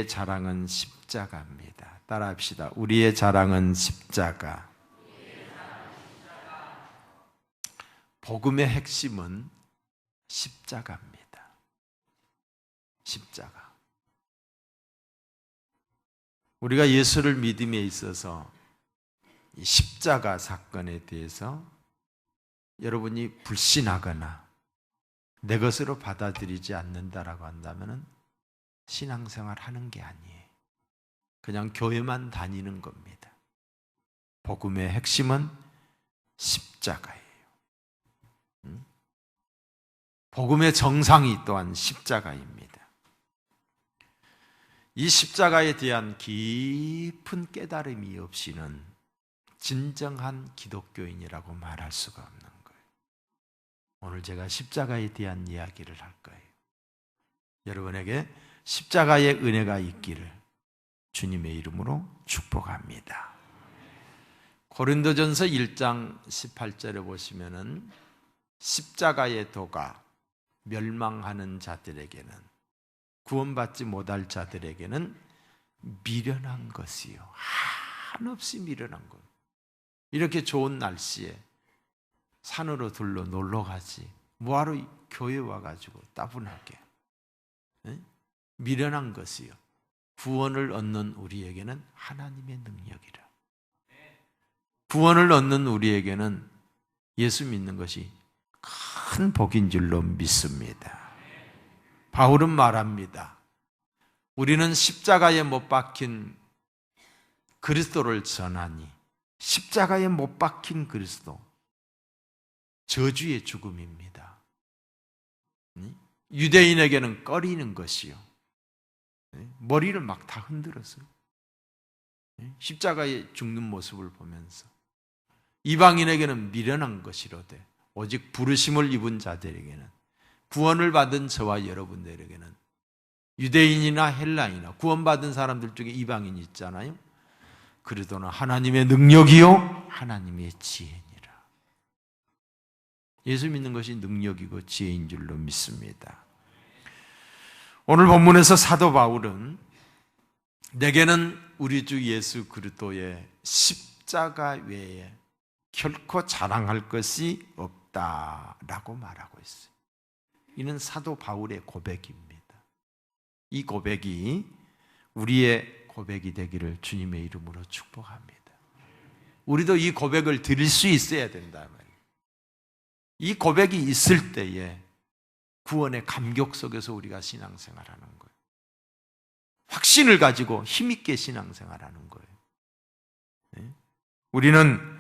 우리의 자랑은 십자가입니다. 따라합시다. 우리의 자랑은 십자가. 복음의 핵심은 십자가입니다. 십자가. 우리가 예수를 믿음에 있어서 이 십자가 사건에 대해서 여러분이 불신하거나 내 것으로 받아들이지 않는다라고 한다면 신앙생활 하는 게 아니에요. 그냥 교회만 다니는 겁니다. 복음의 핵심은 십자가예요. 복음의 정상이 또한 십자가입니다. 이 십자가에 대한 깊은 깨달음이 없이는 진정한 기독교인이라고 말할 수가 없는 거예요. 오늘 제가 십자가에 대한 이야기를 할 거예요. 여러분에게 십자가의 은혜가 있기를 주님의 이름으로 축복합니다. 고린도전서 1장 18절에 보시면은 십자가의 도가 멸망하는 자들에게는, 구원받지 못할 자들에게는 미련한 것이요, 한없이 미련한 것. 이렇게 좋은 날씨에 산으로 둘러 놀러 가지 뭐하러 교회 와가지고 따분하게, 미련한 것이요, 구원을 얻는 우리에게는 하나님의 능력이라. 구원을 얻는 우리에게는 예수 믿는 것이 큰 복인 줄로 믿습니다. 바울은 말합니다. 우리는 십자가에 못 박힌 그리스도를 전하니, 십자가에 못 박힌 그리스도, 저주의 죽음입니다. 유대인에게는 꺼리는 것이요, 머리를 막 다 흔들었어요. 십자가에 죽는 모습을 보면서 이방인에게는 미련한 것이로되 오직 부르심을 입은 자들에게는, 구원을 받은 저와 여러분들에게는, 유대인이나 헬라인이나 구원받은 사람들 중에 이방인이 있잖아요. 그리스도는 하나님의 능력이요 하나님의 지혜니라. 예수 믿는 것이 능력이고 지혜인 줄로 믿습니다. 오늘 본문에서 사도 바울은 내게는 우리 주 예수 그리스도의 십자가 외에 결코 자랑할 것이 없다라고 말하고 있어요. 이는 사도 바울의 고백입니다. 이 고백이 우리의 고백이 되기를 주님의 이름으로 축복합니다. 우리도 이 고백을 드릴 수 있어야 된다 말이에요. 이 고백이 있을 때에 구원의 감격 속에서 우리가 신앙생활하는 거예요. 확신을 가지고 힘있게 신앙생활하는 거예요. 우리는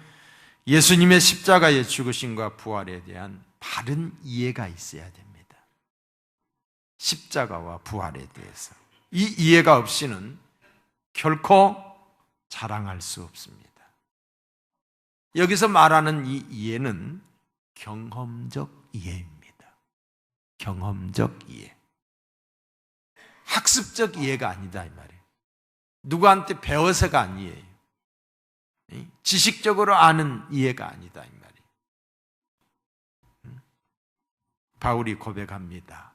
예수님의 십자가의 죽으심과 부활에 대한 바른 이해가 있어야 됩니다. 십자가와 부활에 대해서. 이 이해가 없이는 결코 자랑할 수 없습니다. 여기서 말하는 이 이해는 경험적 이해입니다. 경험적 이해. 학습적 이해가 아니다 이 말이에요. 누구한테 배워서가 아니에요. 지식적으로 아는 이해가 아니다 이 말이에요. 바울이 고백합니다.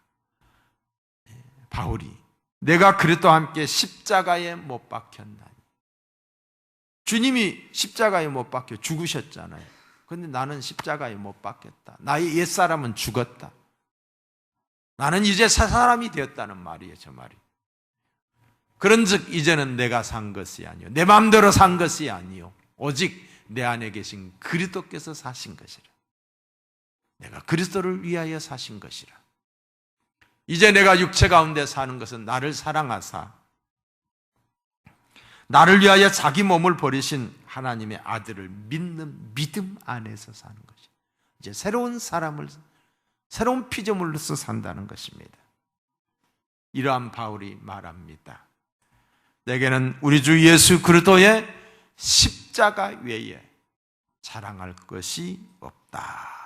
바울이 내가 그리스도와 함께 십자가에 못 박혔나니. 주님이 십자가에 못 박혀 죽으셨잖아요. 그런데 나는 십자가에 못 박혔다. 나의 옛사람은 죽었다. 나는 이제 새 사람이 되었다는 말이에요. 저 말이. 그런즉 이제는 내가 산 것이 아니요 내 마음대로 산 것이 아니요 오직 내 안에 계신 그리스도께서 사신 것이라. 내가 그리스도를 위하여 사신 것이라. 이제 내가 육체 가운데 사는 것은 나를 사랑하사 나를 위하여 자기 몸을 버리신 하나님의 아들을 믿는 믿음 안에서 사는 것이에요. 이제 새로운 사람을, 새로운 피조물로서 산다는 것입니다. 이러한 바울이 말합니다. 내게는 우리 주 예수 그리스도의 십자가 외에 자랑할 것이 없다.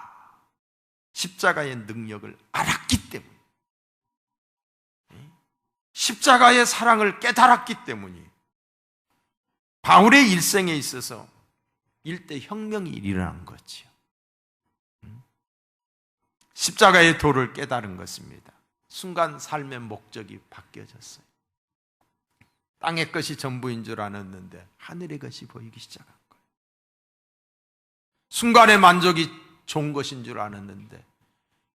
십자가의 능력을 알았기 때문에, 십자가의 사랑을 깨달았기 때문에 바울의 일생에 있어서 일대 혁명이 일어난 거지요. 십자가의 도를 깨달은 것입니다. 순간 삶의 목적이 바뀌어졌어요. 땅의 것이 전부인 줄 알았는데 하늘의 것이 보이기 시작한 거예요. 순간의 만족이 좋은 것인 줄 알았는데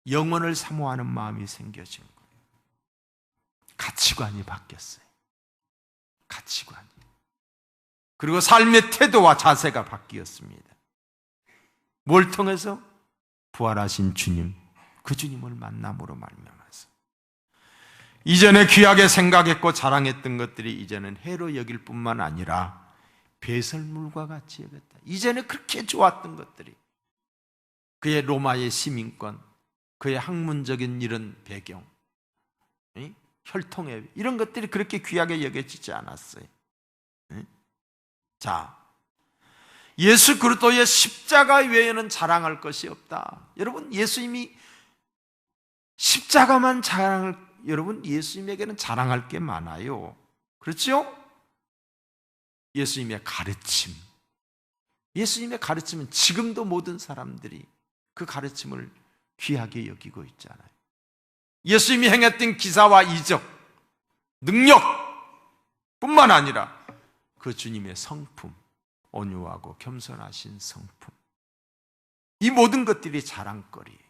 영원을 사모하는 마음이 생겨진 거예요. 가치관이 바뀌었어요. 가치관이. 그리고 삶의 태도와 자세가 바뀌었습니다. 뭘 통해서? 부활하신 주님, 그 주님을 만남으로 말미암아서 이전에 귀하게 생각했고 자랑했던 것들이 이제는 해로 여길 뿐만 아니라 배설물과 같이 여겼다. 이전에 그렇게 좋았던 것들이, 그의 로마의 시민권, 그의 학문적인 이런 배경, 혈통의 이런 것들이 그렇게 귀하게 여겨지지 않았어요. 자, 예수 그리스도의 십자가 외에는 자랑할 것이 없다. 여러분, 예수님이 십자가만 여러분, 예수님에게는 자랑할 게 많아요. 그렇죠? 예수님의 가르침. 예수님의 가르침은 지금도 모든 사람들이 그 가르침을 귀하게 여기고 있잖아요. 예수님이 행했던 기사와 이적, 능력 뿐만 아니라 그 주님의 성품, 온유하고 겸손하신 성품, 이 모든 것들이 자랑거리예요.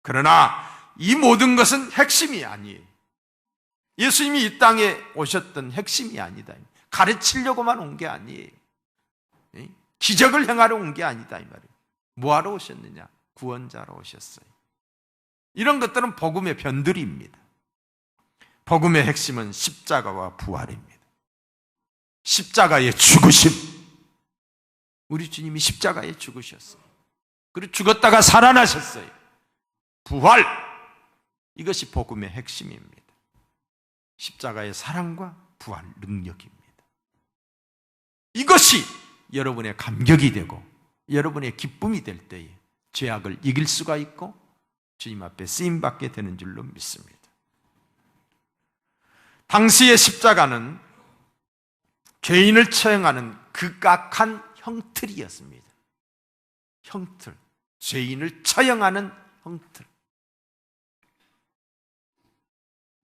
그러나 이 모든 것은 핵심이 아니에요. 예수님이 이 땅에 오셨던 핵심이 아니다. 가르치려고만 온 게 아니에요. 기적을 행하러 온 게 아니다 이 말이에요. 뭐하러 오셨느냐? 구원자로 오셨어요. 이런 것들은 복음의 변들입니다. 복음의 핵심은 십자가와 부활입니다. 십자가의 죽으심. 우리 주님이 십자가에 죽으셨어요. 그리고 죽었다가 살아나셨어요. 부활. 이것이 복음의 핵심입니다. 십자가의 사랑과 부활 능력입니다. 이것이 여러분의 감격이 되고 여러분의 기쁨이 될 때에 죄악을 이길 수가 있고 주님 앞에 쓰임받게 되는 줄로 믿습니다. 당시의 십자가는 죄인을 처형하는 극악한 형틀이었습니다. 형틀, 죄인을 처형하는 형틀.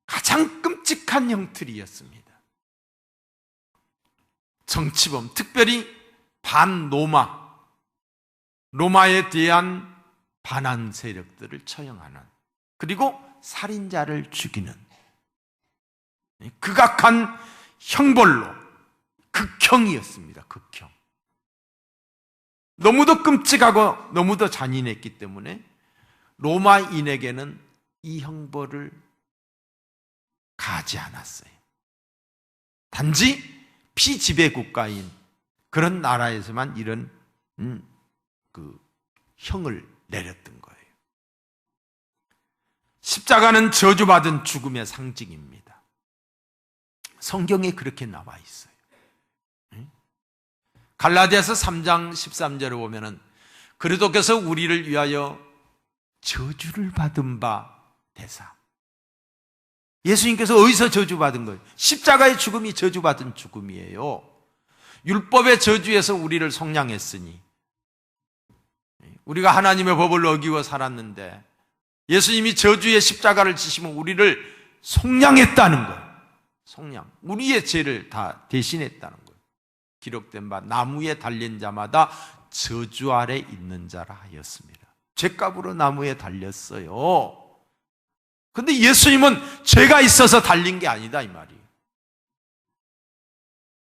가장 끔찍한 형틀이었습니다. 정치범, 특별히 반로마, 로마에 대한 반한 세력들을 처형하는, 그리고 살인자를 죽이는 극악한 형벌로 극형이었습니다. 극형. 너무도 끔찍하고 너무도 잔인했기 때문에 로마인에게는 이 형벌을 가하지 않았어요. 단지 피지배 국가인 그런 나라에서만 이런 그 형을 내렸던 거예요. 십자가는 저주받은 죽음의 상징입니다. 성경에 그렇게 나와 있어요. 갈라디아서 3장 13절을 보면은 그리스도께서 우리를 위하여 저주를 받은 바 되사. 예수님께서 어디서 저주받은 거예요? 십자가의 죽음이 저주받은 죽음이에요. 율법의 저주에서 우리를 속량했으니 우리가 하나님의 법을 어기고 살았는데 예수님이 저주의 십자가를 지시면 우리를 속량했다는 거예요. 속량. 우리의 죄를 다 대신했다는 거예요. 기록된 바 나무에 달린 자마다 저주 아래 있는 자라 하였습니다. 죄값으로 나무에 달렸어요. 근데 예수님은 죄가 있어서 달린 게 아니다 이 말이에요.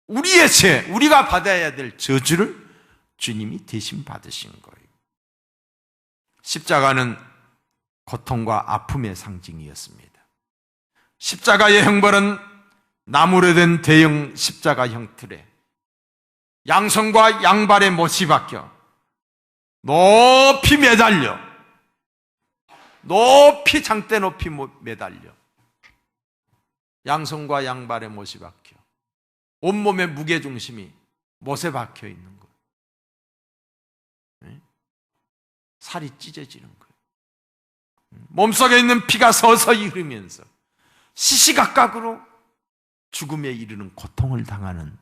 우리의 죄, 우리가 받아야 될 저주를 주님이 대신 받으신 거예요. 십자가는 고통과 아픔의 상징이었습니다. 십자가의 형벌은 나무로 된 대형 십자가 형틀에 양손과 양발에 못이 박혀 높이 매달려, 높이 장대 높이 매달려 양손과 양발에 못이 박혀 온몸의 무게중심이 못에 박혀 있는 거예요. 살이 찢어지는 거예요. 몸속에 있는 피가 서서히 흐르면서 시시각각으로 죽음에 이르는 고통을 당하는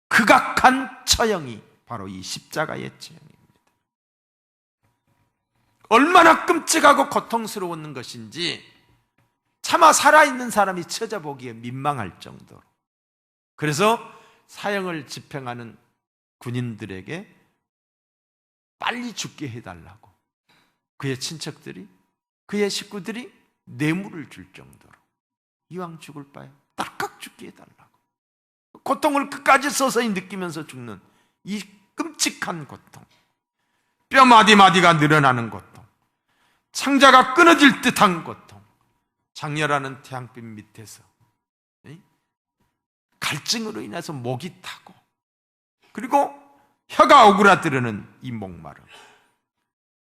극악한 처형이 바로 이 십자가의 처형입니다. 얼마나 끔찍하고 고통스러운 것인지 차마 살아있는 사람이 찾아보기에 민망할 정도로. 그래서 사형을 집행하는 군인들에게 빨리 죽게 해달라고 그의 친척들이, 그의 식구들이 뇌물을 줄 정도로 이왕 죽을 바에 딸깍 죽게 해달라고, 고통을 끝까지 서서히 느끼면서 죽는 이 끔찍한 고통, 뼈 마디마디가 늘어나는 고통, 창자가 끊어질 듯한 고통, 장렬하는 태양빛 밑에서 갈증으로 인해서 목이 타고, 그리고 혀가 오그라들는 이 목마름,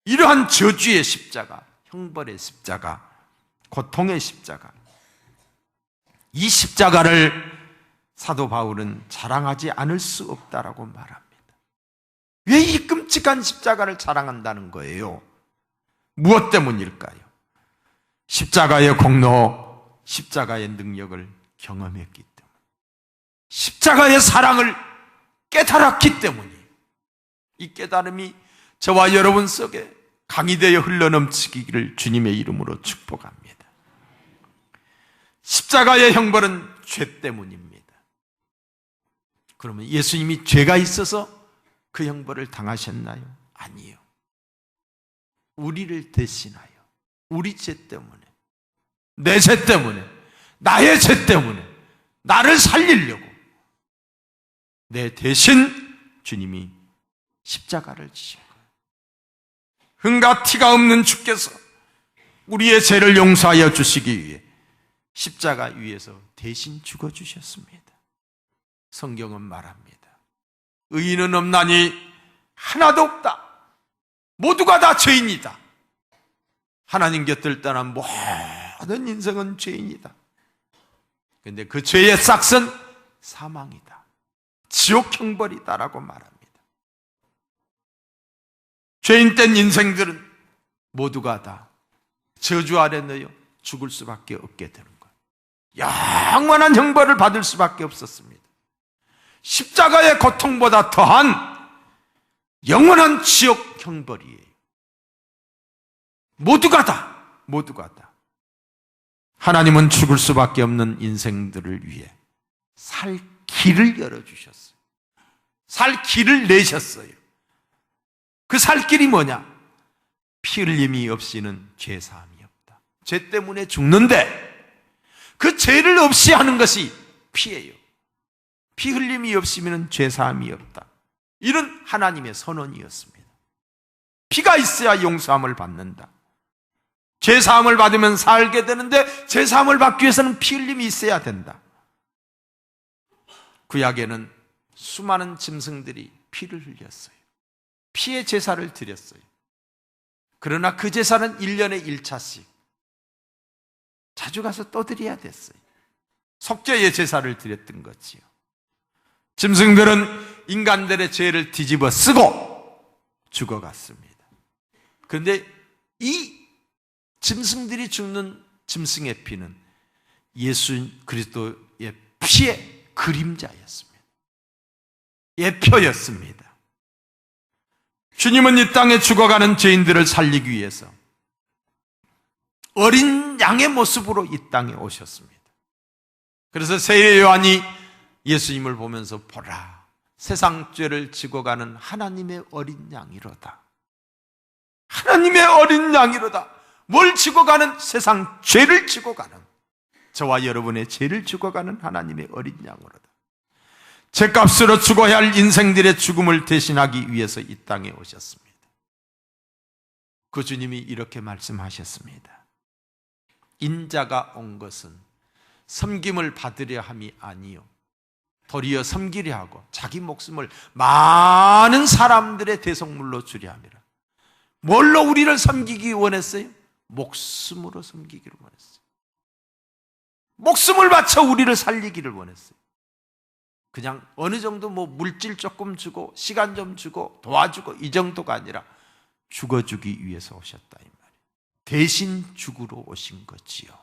이러한 저주의 십자가, 형벌의 십자가, 고통의 십자가, 이 십자가를 사도 바울은 자랑하지 않을 수 없다라고 말합니다. 왜 이 끔찍한 십자가를 자랑한다는 거예요? 무엇 때문일까요? 십자가의 공로, 십자가의 능력을 경험했기 때문에, 십자가의 사랑을 깨달았기 때문이에요. 이 깨달음이 저와 여러분 속에 강이 되어 흘러넘치기를 주님의 이름으로 축복합니다. 십자가의 형벌은 죄 때문입니다. 그러면 예수님이 죄가 있어서 그 형벌을 당하셨나요? 아니요. 우리를 대신하여, 우리 죄 때문에, 내 죄 때문에, 나의 죄 때문에 나를 살리려고 내 대신 주님이 십자가를 지신 거예요. 흠과 티가 없는 주께서 우리의 죄를 용서하여 주시기 위해 십자가 위에서 대신 죽어주셨습니다. 성경은 말합니다. 의인은 없나니 하나도 없다. 모두가 다 죄인이다. 하나님 곁을 떠난 모든 인생은 죄인이다. 그런데 그 죄의 싹은 사망이다. 지옥 형벌이다라고 말합니다. 죄인된 인생들은 모두가 다 저주 아래 넣여 죽을 수밖에 없게 되는 거예요. 영원한 형벌을 받을 수밖에 없었습니다. 십자가의 고통보다 더한 영원한 지옥 형벌이에요. 모두가 다. 하나님은 죽을 수밖에 없는 인생들을 위해 살 길을 열어주셨어요. 살 길을 내셨어요. 그 살 길이 뭐냐? 피 흘림이 없이는 죄 사함이 없다. 죄 때문에 죽는데 그 죄를 없이 하는 것이 피예요. 피 흘림이 없으면 죄 사함이 없다. 이런 하나님의 선언이었습니다. 피가 있어야 용서함을 받는다. 죄 사함을 받으면 살게 되는데 죄 사함을 받기 위해서는 피 흘림이 있어야 된다. 구약에는 수많은 짐승들이 피를 흘렸어요. 피의 제사를 드렸어요. 그러나 그 제사는 1년에 1차씩 자주 가서 떠드려야 됐어요. 속죄의 제사를 드렸던 거지요. 짐승들은 인간들의 죄를 뒤집어 쓰고 죽어갔습니다. 그런데 이 짐승들이 죽는 짐승의 피는 예수 그리스도의 피의 그림자였습니다. 예표였습니다. 주님은 이 땅에 죽어가는 죄인들을 살리기 위해서 어린 양의 모습으로 이 땅에 오셨습니다. 그래서 세례 요한이 예수님을 보면서 보라, 세상 죄를 지고 가는 하나님의 어린 양이로다. 하나님의 어린 양이로다. 뭘 지고 가는? 세상 죄를 지고 가는, 저와 여러분의 죄를 지고 가는 하나님의 어린 양으로다. 죄값으로 죽어야 할 인생들의 죽음을 대신하기 위해서 이 땅에 오셨습니다. 그 주님이 이렇게 말씀하셨습니다. 인자가 온 것은 섬김을 받으려 함이 아니요 도리어 섬기려 하고 자기 목숨을 많은 사람들의 대속물로 주려 함이라. 뭘로 우리를 섬기기 원했어요? 목숨으로 섬기기를 원했어요. 목숨을 바쳐 우리를 살리기를 원했어요. 그냥 어느 정도 물질 조금 주고 시간 좀 주고 도와주고 이 정도가 아니라 죽어주기 위해서 오셨다 이 말이에요. 대신 죽으러 오신 거지요.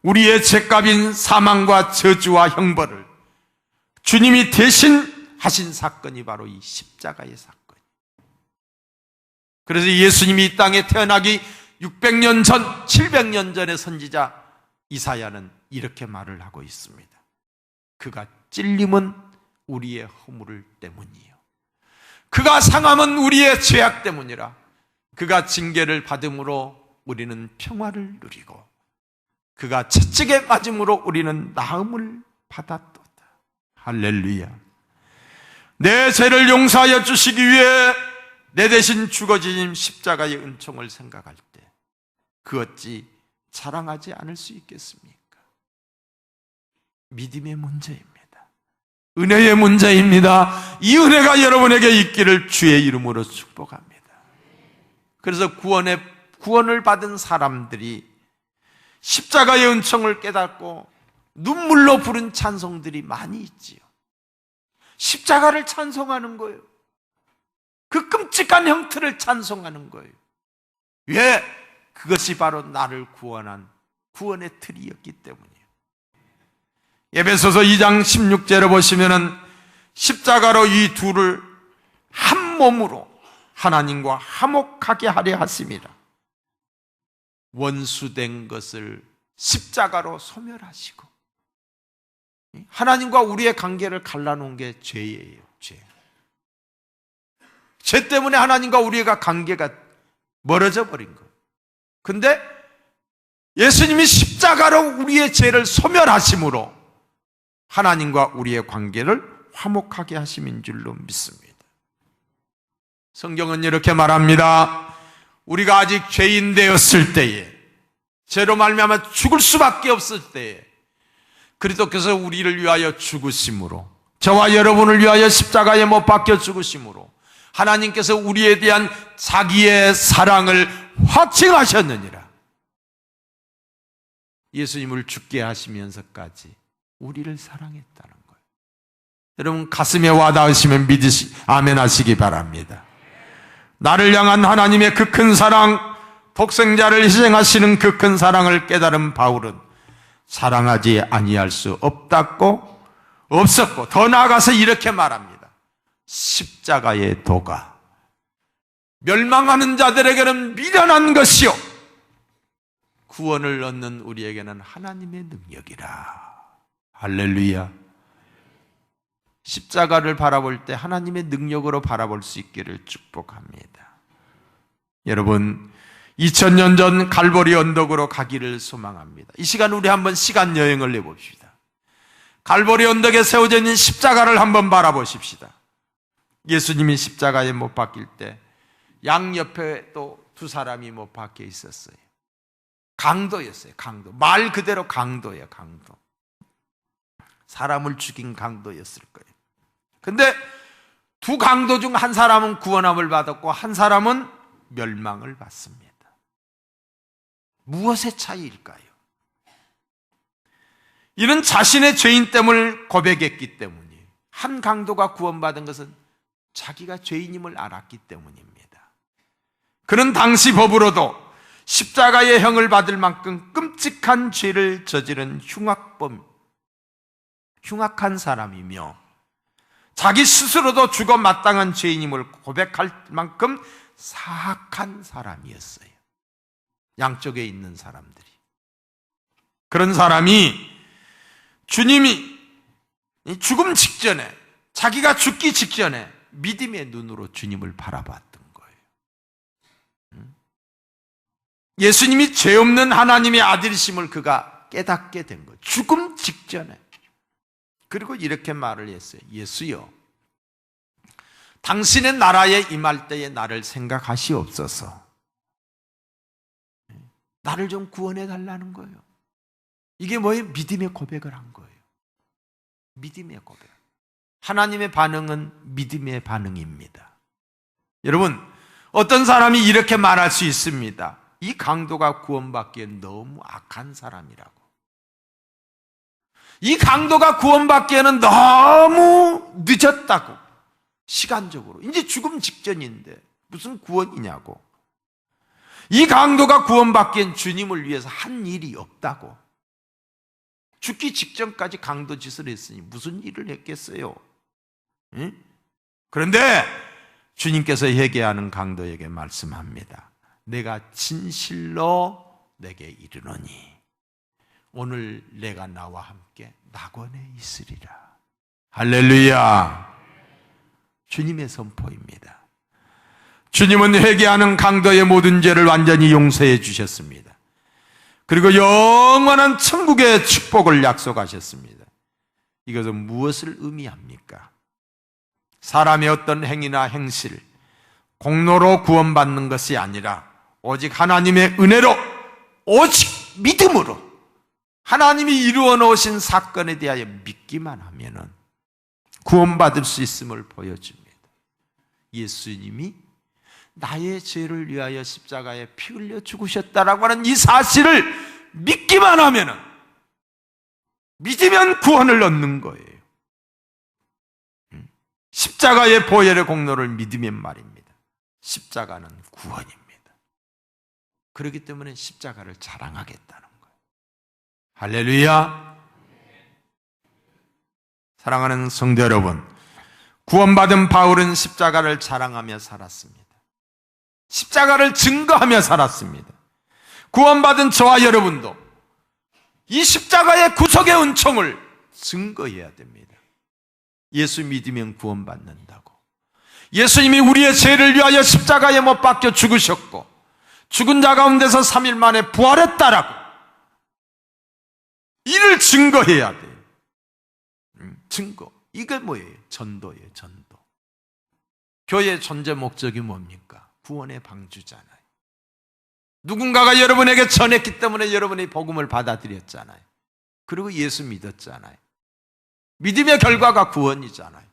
우리의 죄값인 사망과 저주와 형벌을 주님이 대신 하신 사건이 바로 이 십자가의 사건이에요. 그래서 예수님이 이 땅에 태어나기 600년 전, 700년 전의 선지자 이사야는 이렇게 말을 하고 있습니다. 그가 찔림은 우리의 허물 때문이요, 그가 상함은 우리의 죄악 때문이라. 그가 징계를 받음으로 우리는 평화를 누리고 그가 채찍에 맞음으로 우리는 나음을 받았도다. 할렐루야. 내 죄를 용서하여 주시기 위해 내 대신 죽어진 십자가의 은총을 생각할 때 그 어찌 자랑하지 않을 수 있겠습니까? 믿음의 문제입니다. 은혜의 문제입니다. 이 은혜가 여러분에게 있기를 주의 이름으로 축복합니다. 그래서 구원을 받은 사람들이 십자가의 은총을 깨닫고 눈물로 부른 찬송들이 많이 있지요. 십자가를 찬송하는 거예요. 그 끔찍한 형태를 찬송하는 거예요. 왜? 그것이 바로 나를 구원한 구원의 틀이었기 때문이에요. 에베소서 2장 16절에 보시면은 십자가로 이 둘을 한 몸으로 하나님과 화목하게 하려 하심이라. 원수된 것을 십자가로 소멸하시고, 하나님과 우리의 관계를 갈라놓은 게 죄예요. 죄 때문에 하나님과 우리가 관계가 멀어져 버린 거예요. 근데 예수님이 십자가로 우리의 죄를 소멸하심으로 하나님과 우리의 관계를 화목하게 하심인 줄로 믿습니다. 성경은 이렇게 말합니다. 우리가 아직 죄인 되었을 때에, 죄로 말미암아 죽을 수밖에 없을 때에 그리스도께서 우리를 위하여 죽으심으로, 저와 여러분을 위하여 십자가에 못 박혀 죽으심으로 하나님께서 우리에 대한 자기의 사랑을 확증하셨느니라. 예수님을 죽게 하시면서까지 우리를 사랑했다는 거예요. 여러분 가슴에 와닿으시면 아멘 하시기 바랍니다. 나를 향한 하나님의 그 큰 사랑, 독생자를 희생하시는 그 큰 사랑을 깨달은 바울은 사랑하지 아니할 수 없었고, 더 나아가서 이렇게 말합니다. 십자가의 도가 멸망하는 자들에게는 미련한 것이요 구원을 얻는 우리에게는 하나님의 능력이라. 할렐루야. 십자가를 바라볼 때 하나님의 능력으로 바라볼 수 있기를 축복합니다. 여러분 2000년 전 갈보리 언덕으로 가기를 소망합니다. 이 시간 우리 한번 시간 여행을 해봅시다. 갈보리 언덕에 세워져 있는 십자가를 한번 바라보십시다. 예수님이 십자가에 못 박힐 때 양옆에 또 두 사람이 못 박혀 있었어요. 강도였어요. 강도. 말 그대로 강도예요. 강도. 사람을 죽인 강도였을 거예요. 근데 두 강도 중 한 사람은 구원함을 받았고 한 사람은 멸망을 받습니다. 무엇의 차이일까요? 이는 자신의 죄인됨을 고백했기 때문이에요. 한 강도가 구원받은 것은 자기가 죄인임을 알았기 때문입니다. 그는 당시 법으로도 십자가의 형을 받을 만큼 끔찍한 죄를 저지른 흉악한 사람이며 자기 스스로도 죽어 마땅한 죄인임을 고백할 만큼 사악한 사람이었어요. 양쪽에 있는 사람들이. 그런 사람이 주님이 죽음 직전에, 자기가 죽기 직전에 믿음의 눈으로 주님을 바라봤던 거예요. 예수님이 죄 없는 하나님의 아들이심을 그가 깨닫게 된 거예요. 죽음 직전에. 그리고 이렇게 말을 했어요. 예수여, 당신의 나라에 임할 때에 나를 생각하시옵소서. 나를 좀 구원해 달라는 거예요. 이게 뭐예요? 믿음의 고백을 한 거예요. 믿음의 고백. 하나님의 반응은 믿음의 반응입니다. 여러분, 어떤 사람이 이렇게 말할 수 있습니다. 이 강도가 구원받기엔 너무 악한 사람이라고. 이 강도가 구원받기에는 너무 늦었다고. 시간적으로. 이제 죽음 직전인데 무슨 구원이냐고. 이 강도가 구원받기엔 주님을 위해서 한 일이 없다고. 죽기 직전까지 강도 짓을 했으니 무슨 일을 했겠어요? 응? 그런데 주님께서 회개하는 강도에게 말씀합니다. 내가 진실로 내게 이르노니 오늘 내가 나와 함께 낙원에 있으리라. 할렐루야. 주님의 선포입니다. 주님은 회개하는 강도의 모든 죄를 완전히 용서해 주셨습니다. 그리고 영원한 천국의 축복을 약속하셨습니다. 이것은 무엇을 의미합니까? 사람의 어떤 행위나 행실, 공로로 구원받는 것이 아니라 오직 하나님의 은혜로, 오직 믿음으로 하나님이 이루어 놓으신 사건에 대하여 믿기만 하면은 구원받을 수 있음을 보여줍니다. 예수님이 나의 죄를 위하여 십자가에 피 흘려 죽으셨다라고 하는 이 사실을 믿기만 하면은, 믿으면 구원을 얻는 거예요. 십자가의 보혈의 공로를 믿으면 말입니다. 십자가는 구원입니다. 그렇기 때문에 십자가를 자랑하겠다는 거예요. 할렐루야. 사랑하는 성도 여러분, 구원받은 바울은 십자가를 자랑하며 살았습니다. 십자가를 증거하며 살았습니다. 구원받은 저와 여러분도 이 십자가의 구속의 은총을 증거해야 됩니다. 예수 믿으면 구원받는다고, 예수님이 우리의 죄를 위하여 십자가에 못 박혀 죽으셨고 죽은 자 가운데서 3일 만에 부활했다라고 이를 증거해야 돼요. 증거. 이게 뭐예요? 전도예요. 전도. 교회의 존재 목적이 뭡니까? 구원의 방주잖아요. 누군가가 여러분에게 전했기 때문에 여러분이 복음을 받아들였잖아요. 그리고 예수 믿었잖아요. 믿음의 결과가 구원이잖아요.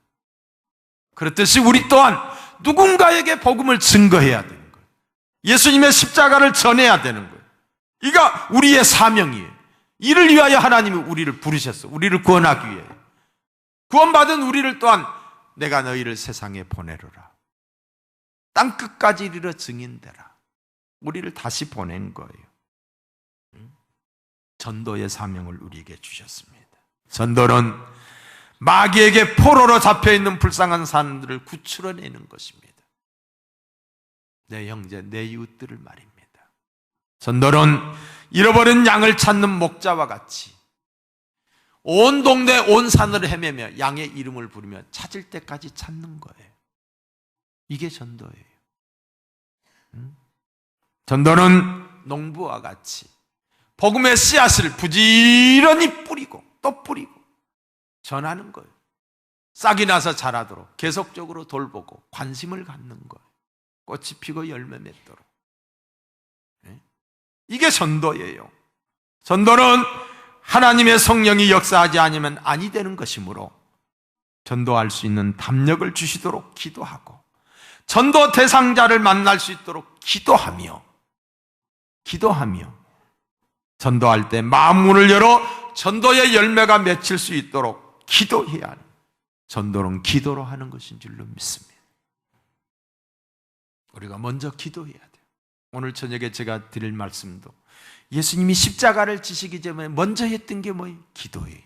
그렇듯이 우리 또한 누군가에게 복음을 증거해야 되는 거예요. 예수님의 십자가를 전해야 되는 거예요. 이가 우리의 사명이에요. 이를 위하여 하나님이 우리를 부르셨어. 우리를 구원하기 위해. 구원받은 우리를 또한 내가 너희를 세상에 보내노라. 땅끝까지 이르러 증인되라. 우리를 다시 보낸 거예요. 전도의 사명을 우리에게 주셨습니다. 전도는 마귀에게 포로로 잡혀있는 불쌍한 사람들을 구출해내는 것입니다. 내 형제, 내 이웃들을 말입니다. 전도는 잃어버린 양을 찾는 목자와 같이 온 동네 온 산을 헤매며 양의 이름을 부르며 찾을 때까지 찾는 거예요. 이게 전도예요. 전도는 농부와 같이 복음의 씨앗을 부지런히 뿌리고 또 뿌리고 전하는 거예요. 싹이 나서 자라도록 계속적으로 돌보고 관심을 갖는 거예요. 꽃이 피고 열매 맺도록. 이게 전도예요. 전도는 하나님의 성령이 역사하지 않으면 아니 되는 것이므로 전도할 수 있는 담력을 주시도록 기도하고 전도 대상자를 만날 수 있도록 기도하며 전도할 때 마음문을 열어 전도의 열매가 맺힐 수 있도록 기도해야 하는, 전도는 기도로 하는 것인 줄로 믿습니다. 우리가 먼저 기도해야 돼요. 오늘 저녁에 제가 드릴 말씀도 예수님이 십자가를 지시기 전에 먼저 했던 게 뭐예요? 기도예요.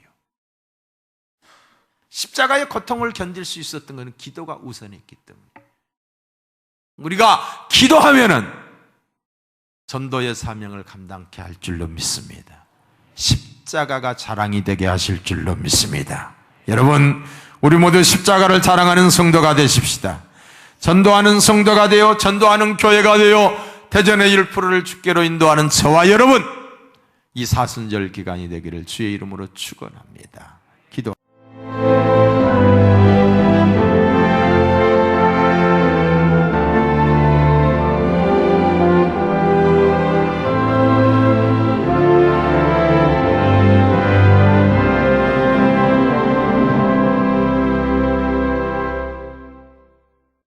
십자가의 고통을 견딜 수 있었던 것은 기도가 우선했기 때문에 우리가 기도하면은 전도의 사명을 감당케 할 줄로 믿습니다. 십자가가 자랑이 되게 하실 줄로 믿습니다. 여러분, 우리 모두 십자가를 자랑하는 성도가 되십시다. 전도하는 성도가 되어 전도하는 교회가 되어 대전의 1%를 주께로 인도하는 저와 여러분, 이 사순절 기간이 되기를 주의 이름으로 축원합니다. 기도.